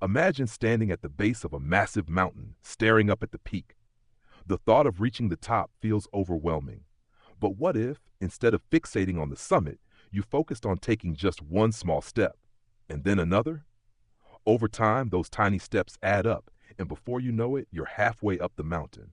Imagine standing at the base of a massive mountain, staring up at the peak. The thought of reaching the top feels overwhelming. But what if, instead of fixating on the summit, you focused on taking just one small step, and then another? Over time, those tiny steps add up, and before you know it, you're halfway up the mountain.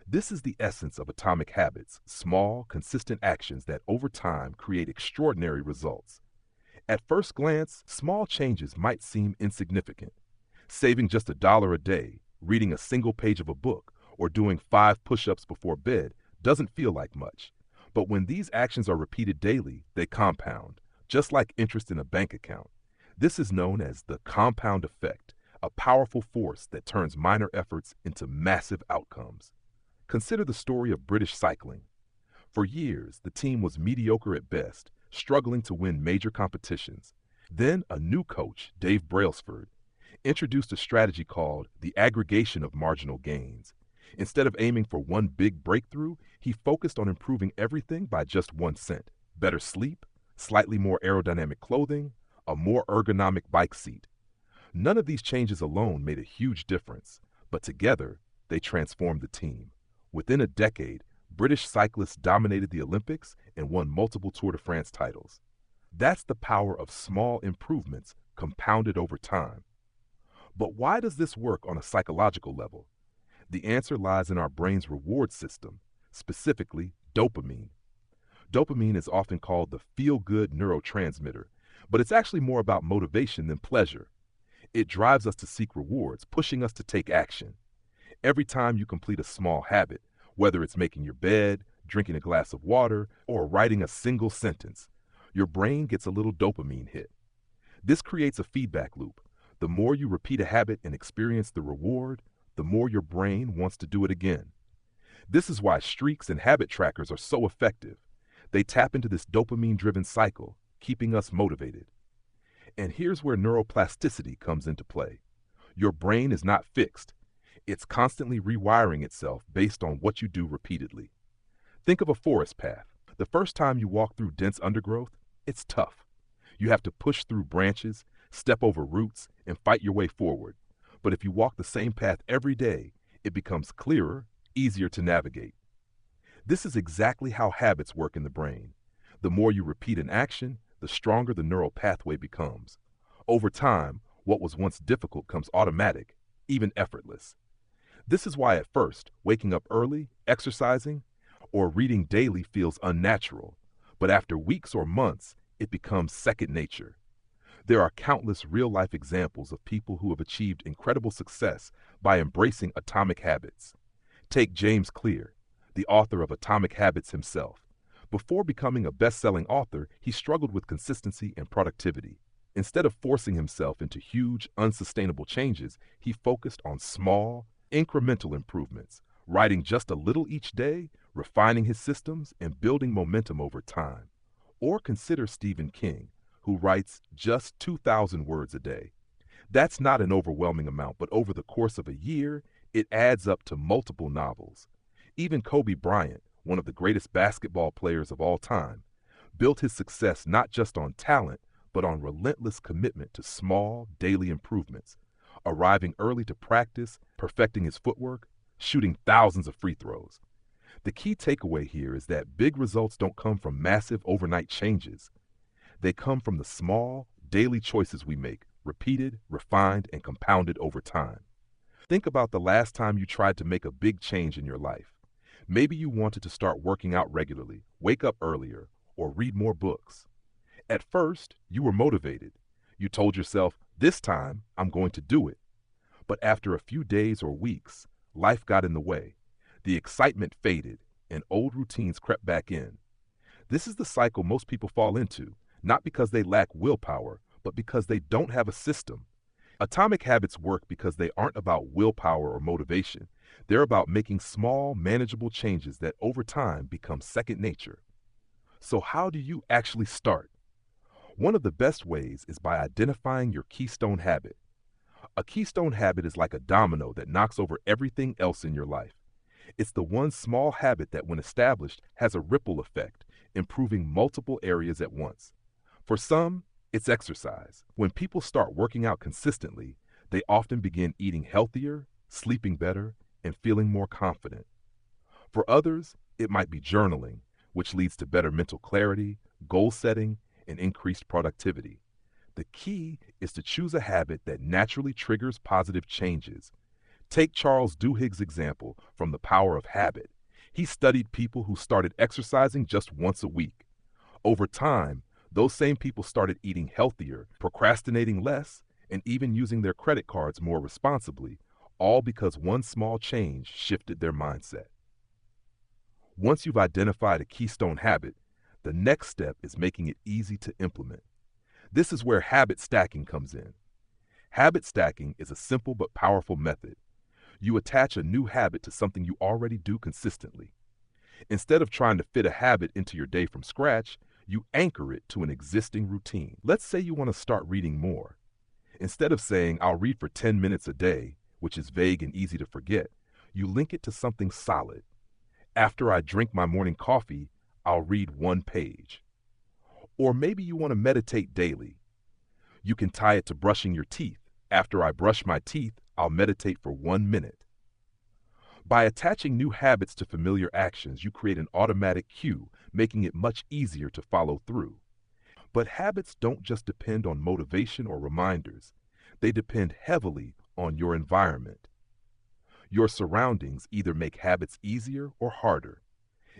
This is the essence of atomic habits, small, consistent actions that over time create extraordinary results. At first glance, small changes might seem insignificant. Saving just $1 a day, reading a single page of a book, or doing 5 push-ups before bed doesn't feel like much. But when these actions are repeated daily, they compound, just like interest in a bank account. This is known as the compound effect, a powerful force that turns minor efforts into massive outcomes. Consider the story of British cycling. For years, the team was mediocre at best, struggling to win major competitions. Then a new coach, Dave Brailsford, introduced a strategy called the aggregation of marginal gains. Instead of aiming for one big breakthrough, he focused on improving everything by just 1 cent. Better sleep, slightly more aerodynamic clothing, a more ergonomic bike seat. None of these changes alone made a huge difference, but together, they transformed the team. Within a decade, British cyclists dominated the Olympics and won multiple Tour de France titles. That's the power of small improvements compounded over time. But why does this work on a psychological level? The answer lies in our brain's reward system, specifically dopamine. Dopamine is often called the feel-good neurotransmitter, but it's actually more about motivation than pleasure. It drives us to seek rewards, pushing us to take action. Every time you complete a small habit, whether it's making your bed, drinking a glass of water, or writing a single sentence, your brain gets a little dopamine hit. This creates a feedback loop. The more you repeat a habit and experience the reward, the more your brain wants to do it again. This is why streaks and habit trackers are so effective. They tap into this dopamine-driven cycle, keeping us motivated. And here's where neuroplasticity comes into play. Your brain is not fixed. It's constantly rewiring itself based on what you do repeatedly. Think of a forest path. The first time you walk through dense undergrowth, it's tough. You have to push through branches, step over roots, and fight your way forward. But if you walk the same path every day, it becomes clearer, easier to navigate. This is exactly how habits work in the brain. The more you repeat an action, the stronger the neural pathway becomes. Over time, what was once difficult comes automatic, even effortless. This is why at first, waking up early, exercising, or reading daily feels unnatural, but after weeks or months, it becomes second nature. There are countless real-life examples of people who have achieved incredible success by embracing atomic habits. Take James Clear, the author of Atomic Habits himself. Before becoming a best-selling author, he struggled with consistency and productivity. Instead of forcing himself into huge, unsustainable changes, he focused on small, incremental improvements, writing just a little each day, refining his systems, and building momentum over time. Or consider Stephen King, who writes just 2,000 words a day. That's not an overwhelming amount, but over the course of a year, it adds up to multiple novels. Even Kobe Bryant, one of the greatest basketball players of all time, built his success not just on talent, but on relentless commitment to small, daily improvements, arriving early to practice, perfecting his footwork, shooting thousands of free throws. The key takeaway here is that big results don't come from massive overnight changes. They come from the small, daily choices we make, repeated, refined, and compounded over time. Think about the last time you tried to make a big change in your life. Maybe you wanted to start working out regularly, wake up earlier, or read more books. At first, you were motivated. You told yourself, this time, I'm going to do it. But after a few days or weeks, life got in the way. The excitement faded, and old routines crept back in. This is the cycle most people fall into, not because they lack willpower, but because they don't have a system. Atomic habits work because they aren't about willpower or motivation. They're about making small, manageable changes that over time become second nature. So how do you actually start? One of the best ways is by identifying your keystone habit. A keystone habit is like a domino that knocks over everything else in your life. It's the one small habit that, when established, has a ripple effect, improving multiple areas at once. For some, it's exercise. When people start working out consistently, they often begin eating healthier, sleeping better, and feeling more confident. For others, it might be journaling, which leads to better mental clarity, goal setting, and increased productivity. The key is to choose a habit that naturally triggers positive changes. Take Charles Duhigg's example from The Power of Habit. He studied people who started exercising just once a week. Over time, those same people started eating healthier, procrastinating less, and even using their credit cards more responsibly, all because one small change shifted their mindset. Once you've identified a keystone habit, the next step is making it easy to implement. This is where habit stacking comes in. Habit stacking is a simple but powerful method. You attach a new habit to something you already do consistently. Instead of trying to fit a habit into your day from scratch, you anchor it to an existing routine. Let's say you want to start reading more. Instead of saying, I'll read for 10 minutes a day, which is vague and easy to forget, you link it to something solid. After I drink my morning coffee, I'll read 1 page. Or maybe you want to meditate daily. You can tie it to brushing your teeth. After I brush my teeth, I'll meditate for 1 minute. By attaching new habits to familiar actions, you create an automatic cue, making it much easier to follow through. But habits don't just depend on motivation or reminders. They depend heavily on your environment. Your surroundings either make habits easier or harder.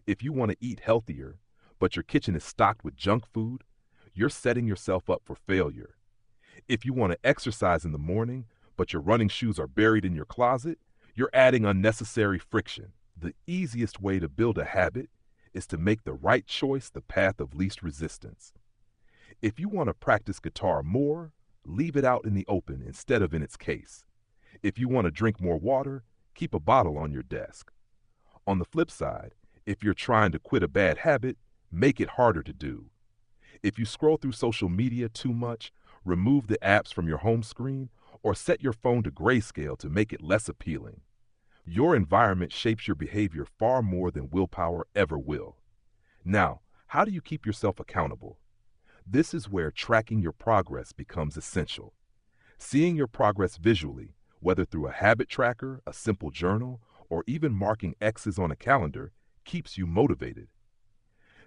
If you want to eat healthier, but your kitchen is stocked with junk food, you're setting yourself up for failure. If you want to exercise in the morning, but your running shoes are buried in your closet, you're adding unnecessary friction. The easiest way to build a habit is to make the right choice the path of least resistance. If you want to practice guitar more, leave it out in the open instead of in its case. If you want to drink more water, keep a bottle on your desk. On the flip side, if you're trying to quit a bad habit, make it harder to do. If you scroll through social media too much, remove the apps from your home screen or set your phone to grayscale to make it less appealing. Your environment shapes your behavior far more than willpower ever will. Now, how do you keep yourself accountable? This is where tracking your progress becomes essential. Seeing your progress visually, whether through a habit tracker, a simple journal, or even marking X's on a calendar, keeps you motivated.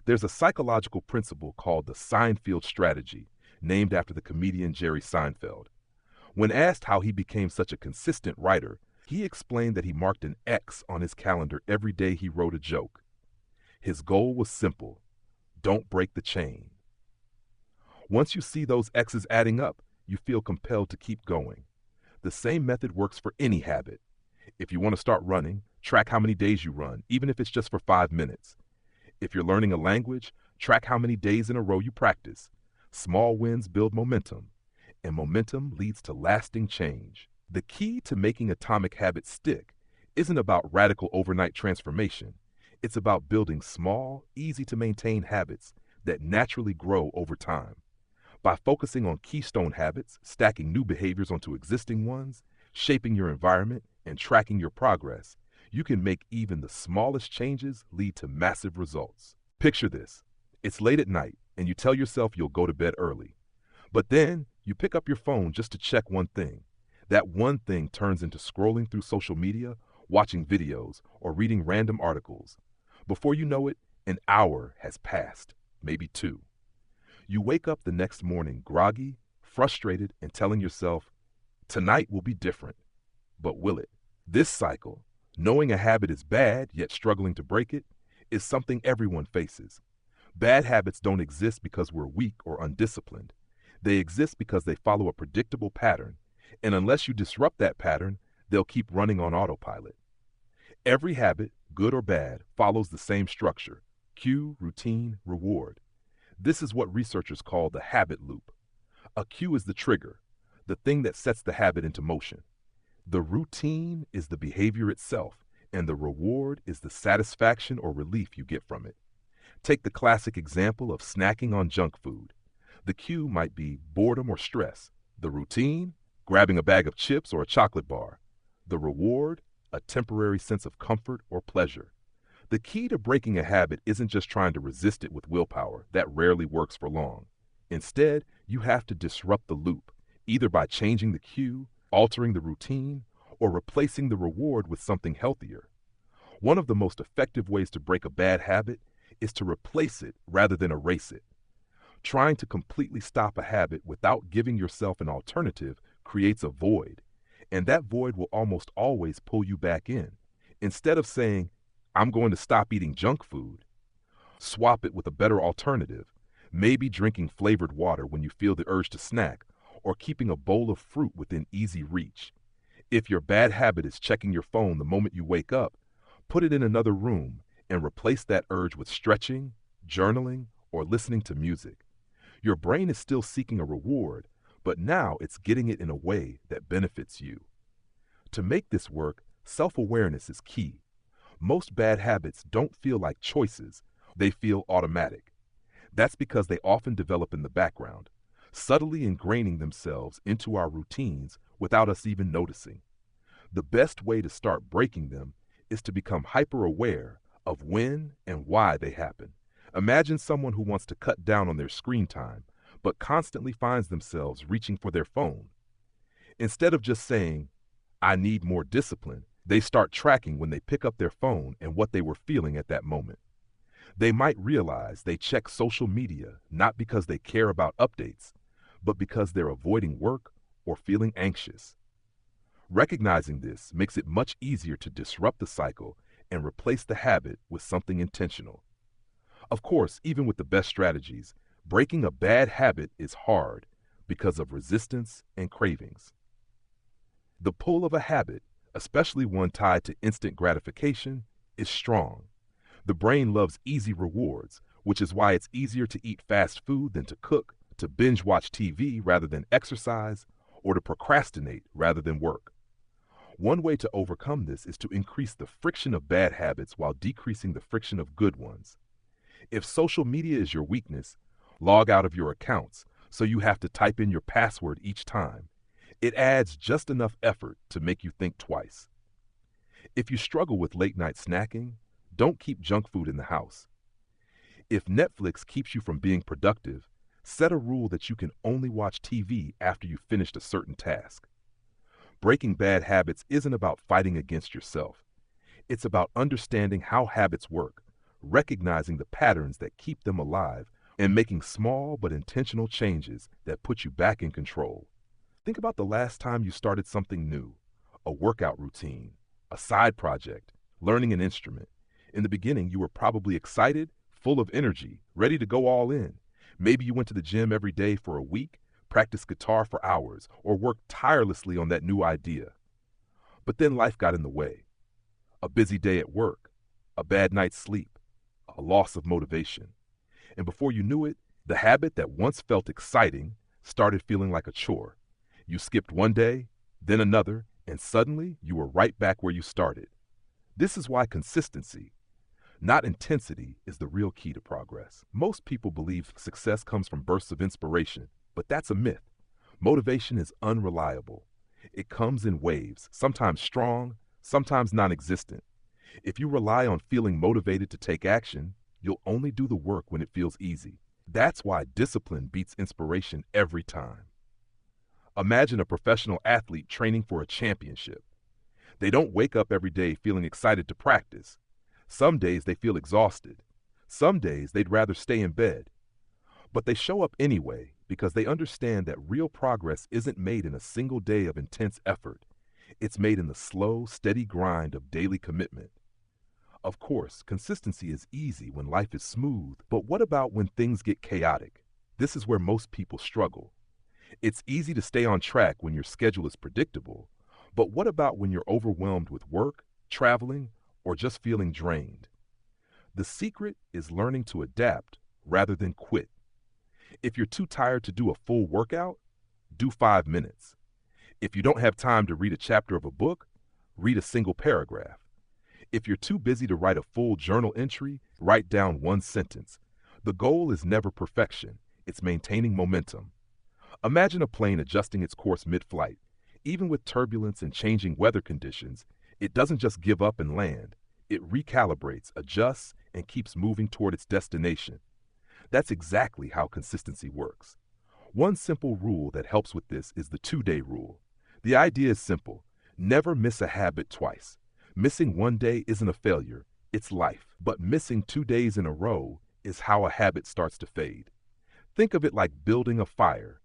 There's a psychological principle called the Seinfeld strategy, named after the comedian Jerry Seinfeld. When asked how he became such a consistent writer, he explained that he marked an X on his calendar every day he wrote a joke. His goal was simple: don't break the chain. Once you see those X's adding up, you feel compelled to keep going. The same method works for any habit. If you want to start running, track how many days you run, even if it's just for 5 minutes. If you're learning a language, track how many days in a row you practice. Small wins build momentum, and momentum leads to lasting change. The key to making atomic habits stick isn't about radical overnight transformation. It's about building small, easy-to-maintain habits that naturally grow over time. By focusing on keystone habits, stacking new behaviors onto existing ones, shaping your environment, and tracking your progress, you can make even the smallest changes lead to massive results. Picture this. It's late at night, and you tell yourself you'll go to bed early. But then, you pick up your phone just to check one thing. That one thing turns into scrolling through social media, watching videos, or reading random articles. Before you know it, an hour has passed, maybe 2. You wake up the next morning groggy, frustrated, and telling yourself, tonight will be different. But will it? This cycle, knowing a habit is bad yet struggling to break it, is something everyone faces. Bad habits don't exist because we're weak or undisciplined. They exist because they follow a predictable pattern, and unless you disrupt that pattern, they'll keep running on autopilot. Every habit, good or bad, follows the same structure: cue, routine, reward. This is what researchers call the habit loop. A cue is the trigger, the thing that sets the habit into motion. The routine is the behavior itself, and the reward is the satisfaction or relief you get from it. Take the classic example of snacking on junk food. The cue might be boredom or stress. The routine, grabbing a bag of chips or a chocolate bar. The reward, a temporary sense of comfort or pleasure. The key to breaking a habit isn't just trying to resist it with willpower. That rarely works for long. Instead, you have to disrupt the loop, either by changing the cue, altering the routine, or replacing the reward with something healthier. One of the most effective ways to break a bad habit is to replace it rather than erase it. Trying to completely stop a habit without giving yourself an alternative creates a void, and that void will almost always pull you back in. Instead of saying, I'm going to stop eating junk food, swap it with a better alternative, maybe drinking flavored water when you feel the urge to snack, or keeping a bowl of fruit within easy reach. If your bad habit is checking your phone the moment you wake up, put it in another room and replace that urge with stretching, journaling, or listening to music. Your brain is still seeking a reward, but now it's getting it in a way that benefits you. To make this work, self-awareness is key. Most bad habits don't feel like choices, they feel automatic. That's because they often develop in the background, subtly ingraining themselves into our routines without us even noticing. The best way to start breaking them is to become hyper-aware of when and why they happen. Imagine someone who wants to cut down on their screen time, but constantly finds themselves reaching for their phone. Instead of just saying, I need more discipline, they start tracking when they pick up their phone and what they were feeling at that moment. They might realize they check social media not because they care about updates, but because they're avoiding work or feeling anxious. Recognizing this makes it much easier to disrupt the cycle and replace the habit with something intentional. Of course, even with the best strategies, breaking a bad habit is hard because of resistance and cravings. The pull of a habit, especially one tied to instant gratification, is strong. The brain loves easy rewards, which is why it's easier to eat fast food than to cook, to binge watch TV rather than exercise, or to procrastinate rather than work. One way to overcome this is to increase the friction of bad habits while decreasing the friction of good ones. If social media is your weakness, log out of your accounts so you have to type in your password each time. It adds just enough effort to make you think twice. If you struggle with late-night snacking, don't keep junk food in the house. If Netflix keeps you from being productive, set a rule that you can only watch TV after you've finished a certain task. Breaking bad habits isn't about fighting against yourself. It's about understanding how habits work, recognizing the patterns that keep them alive, and making small but intentional changes that put you back in control. Think about the last time you started something new, a workout routine, a side project, learning an instrument. In the beginning, you were probably excited, full of energy, ready to go all in. Maybe you went to the gym every day for a week, practiced guitar for hours, or worked tirelessly on that new idea. But then life got in the way. A busy day at work, a bad night's sleep, a loss of motivation. And before you knew it, the habit that once felt exciting started feeling like a chore. You skipped one day, then another, and suddenly you were right back where you started. This is why consistency, not intensity, is the real key to progress. Most people believe success comes from bursts of inspiration, but that's a myth. Motivation is unreliable. It comes in waves, sometimes strong, sometimes non-existent. If you rely on feeling motivated to take action, you'll only do the work when it feels easy. That's why discipline beats inspiration every time. Imagine a professional athlete training for a championship. They don't wake up every day feeling excited to practice. Some days they feel exhausted. Some days they'd rather stay in bed. But they show up anyway because they understand that real progress isn't made in a single day of intense effort. It's made in the slow, steady grind of daily commitment. Of course, consistency is easy when life is smooth, but what about when things get chaotic? This is where most people struggle. It's easy to stay on track when your schedule is predictable, but what about when you're overwhelmed with work, traveling, or just feeling drained? The secret is learning to adapt rather than quit. If you're too tired to do a full workout, do 5 minutes. If you don't have time to read a chapter of a book, read a single paragraph. If you're too busy to write a full journal entry, write down one sentence. The goal is never perfection, it's maintaining momentum. Imagine a plane adjusting its course mid-flight. Even with turbulence and changing weather conditions, it doesn't just give up and land. It recalibrates, adjusts, and keeps moving toward its destination. That's exactly how consistency works. One simple rule that helps with this is the 2-day rule. The idea is simple. Never miss a habit twice. Missing one day isn't a failure, it's life. But missing 2 days in a row is how a habit starts to fade. Think of it like building a fire.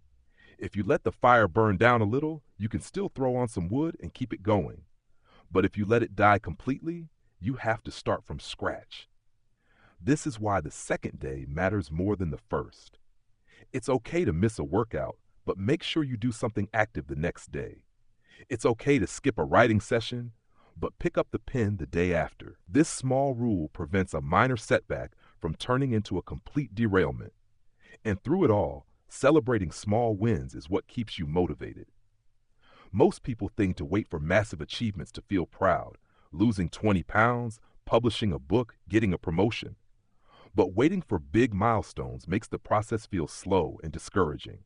If you let the fire burn down a little, you can still throw on some wood and keep it going. But if you let it die completely, you have to start from scratch. This is why the second day matters more than the first. It's okay to miss a workout, but make sure you do something active the next day. It's okay to skip a writing session, but pick up the pen the day after. This small rule prevents a minor setback from turning into a complete derailment. And through it all, celebrating small wins is what keeps you motivated. Most people think to wait for massive achievements to feel proud, losing 20 pounds, publishing a book, getting a promotion. But waiting for big milestones makes the process feel slow and discouraging.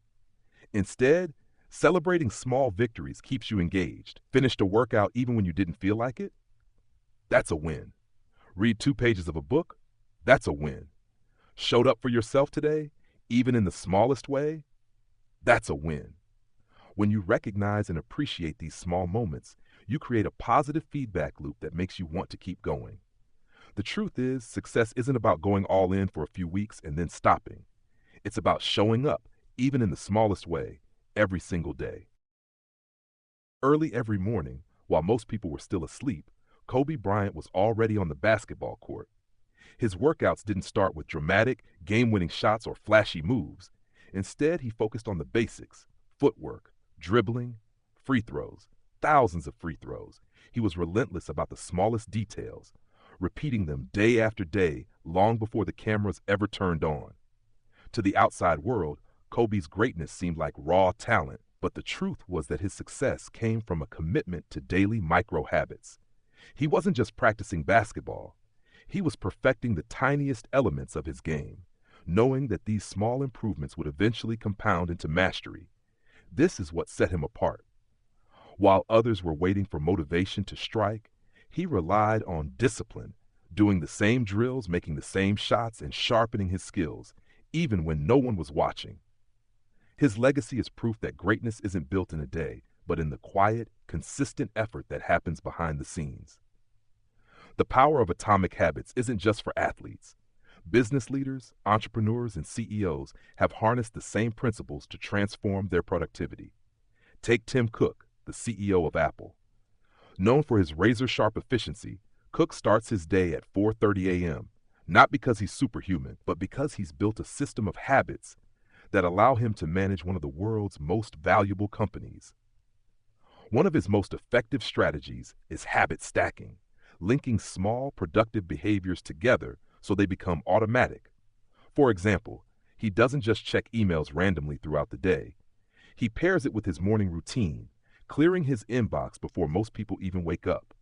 Instead, celebrating small victories keeps you engaged. Finished a workout even when you didn't feel like it? That's a win. Read 2 pages of a book? That's a win. Showed up for yourself today, even in the smallest way? That's a win. When you recognize and appreciate these small moments, you create a positive feedback loop that makes you want to keep going. The truth is, success isn't about going all in for a few weeks and then stopping. It's about showing up, even in the smallest way, every single day. Early every morning, while most people were still asleep, Kobe Bryant was already on the basketball court. His workouts didn't start with dramatic, game-winning shots or flashy moves. Instead, he focused on the basics: footwork, dribbling, free throws, thousands of free throws. He was relentless about the smallest details, repeating them day after day long before the cameras ever turned on. To the outside world, Kobe's greatness seemed like raw talent, but the truth was that his success came from a commitment to daily micro habits. He wasn't just practicing basketball. He was perfecting the tiniest elements of his game, knowing that these small improvements would eventually compound into mastery. This is what set him apart. While others were waiting for motivation to strike, he relied on discipline, doing the same drills, making the same shots, and sharpening his skills, even when no one was watching. His legacy is proof that greatness isn't built in a day, but in the quiet, consistent effort that happens behind the scenes. The power of atomic habits isn't just for athletes. Business leaders, entrepreneurs, and CEOs have harnessed the same principles to transform their productivity. Take Tim Cook, the CEO of Apple. Known for his razor-sharp efficiency, Cook starts his day at 4:30 a.m., not because he's superhuman, but because he's built a system of habits that allow him to manage one of the world's most valuable companies. One of his most effective strategies is habit stacking, linking small, productive behaviors together so they become automatic. For example, he doesn't just check emails randomly throughout the day. He pairs it with his morning routine, clearing his inbox before most people even wake up.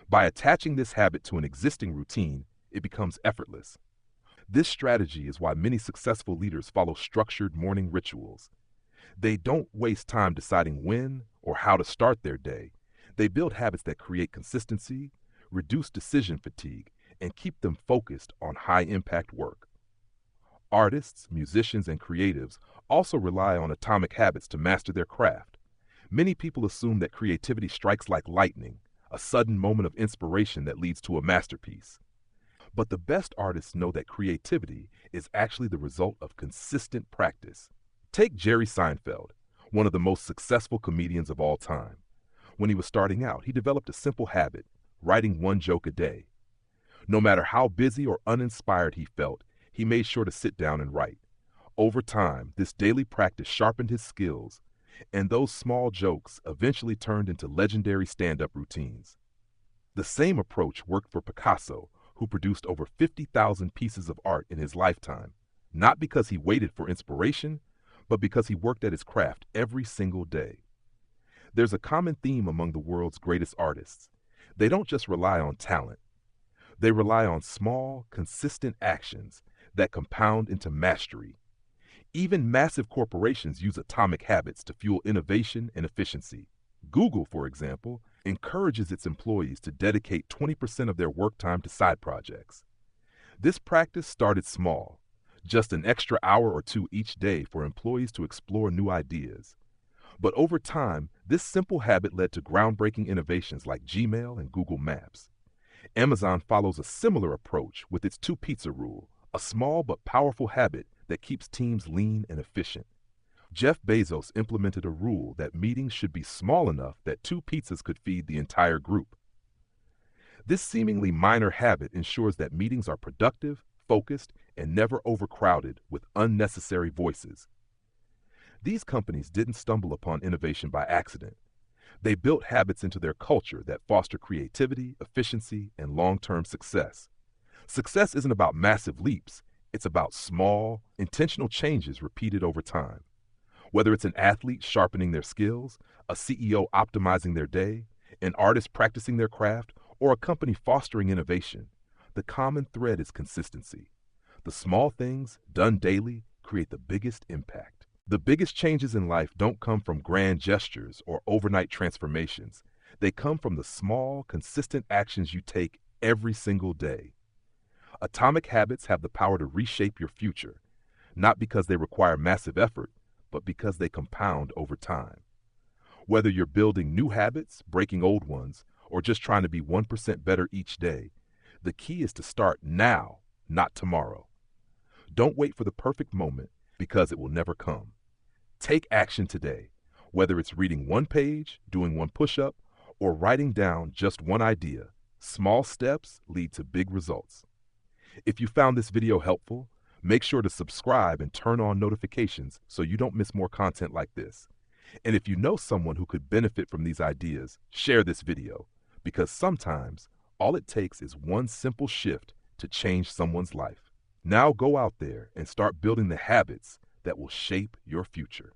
By attaching this habit to an existing routine, it becomes effortless. This strategy is why many successful leaders follow structured morning rituals. They don't waste time deciding when or how to start their day. They build habits that create consistency, reduce decision fatigue, and keep them focused on high-impact work. Artists, musicians, and creatives also rely on atomic habits to master their craft. Many people assume that creativity strikes like lightning, a sudden moment of inspiration that leads to a masterpiece. But the best artists know that creativity is actually the result of consistent practice. Take Jerry Seinfeld, one of the most successful comedians of all time. When he was starting out, he developed a simple habit: writing 1 joke a day. No matter how busy or uninspired he felt, he made sure to sit down and write. Over time, this daily practice sharpened his skills, and those small jokes eventually turned into legendary stand-up routines. The same approach worked for Picasso, who produced over 50,000 pieces of art in his lifetime, not because he waited for inspiration, but because he worked at his craft every single day. There's a common theme among the world's greatest artists. They don't just rely on talent. They rely on small, consistent actions that compound into mastery. Even massive corporations use atomic habits to fuel innovation and efficiency. Google, for example, encourages its employees to dedicate 20% of their work time to side projects. This practice started small, just an extra hour or two each day for employees to explore new ideas. But over time, This simple habit led to groundbreaking innovations like Gmail and Google Maps. Amazon follows a similar approach with its two-pizza rule, a small but powerful habit that keeps teams lean and efficient. Jeff Bezos implemented a rule that meetings should be small enough that two pizzas could feed the entire group. This seemingly minor habit ensures that meetings are productive, focused, and never overcrowded with unnecessary voices. These companies didn't stumble upon innovation by accident. They built habits into their culture that foster creativity, efficiency, and long-term success. Success isn't about massive leaps, it's about small, intentional changes repeated over time. Whether it's an athlete sharpening their skills, a CEO optimizing their day, an artist practicing their craft, or a company fostering innovation, the common thread is consistency. The small things, done daily, create the biggest impact. The biggest changes in life don't come from grand gestures or overnight transformations. They come from the small, consistent actions you take every single day. Atomic habits have the power to reshape your future, not because they require massive effort, but because they compound over time. Whether you're building new habits, breaking old ones, or just trying to be 1% better each day, the key is to start now, not tomorrow. Don't wait for the perfect moment because it will never come. Take action today, whether it's reading one page, doing one push-up, or writing down just one idea. Small steps lead to big results. If you found this video helpful, make sure to subscribe and turn on notifications so you don't miss more content like this. And if you know someone who could benefit from these ideas, share this video, because sometimes all it takes is one simple shift to change someone's life. Now go out there and start building the habits that will shape your future.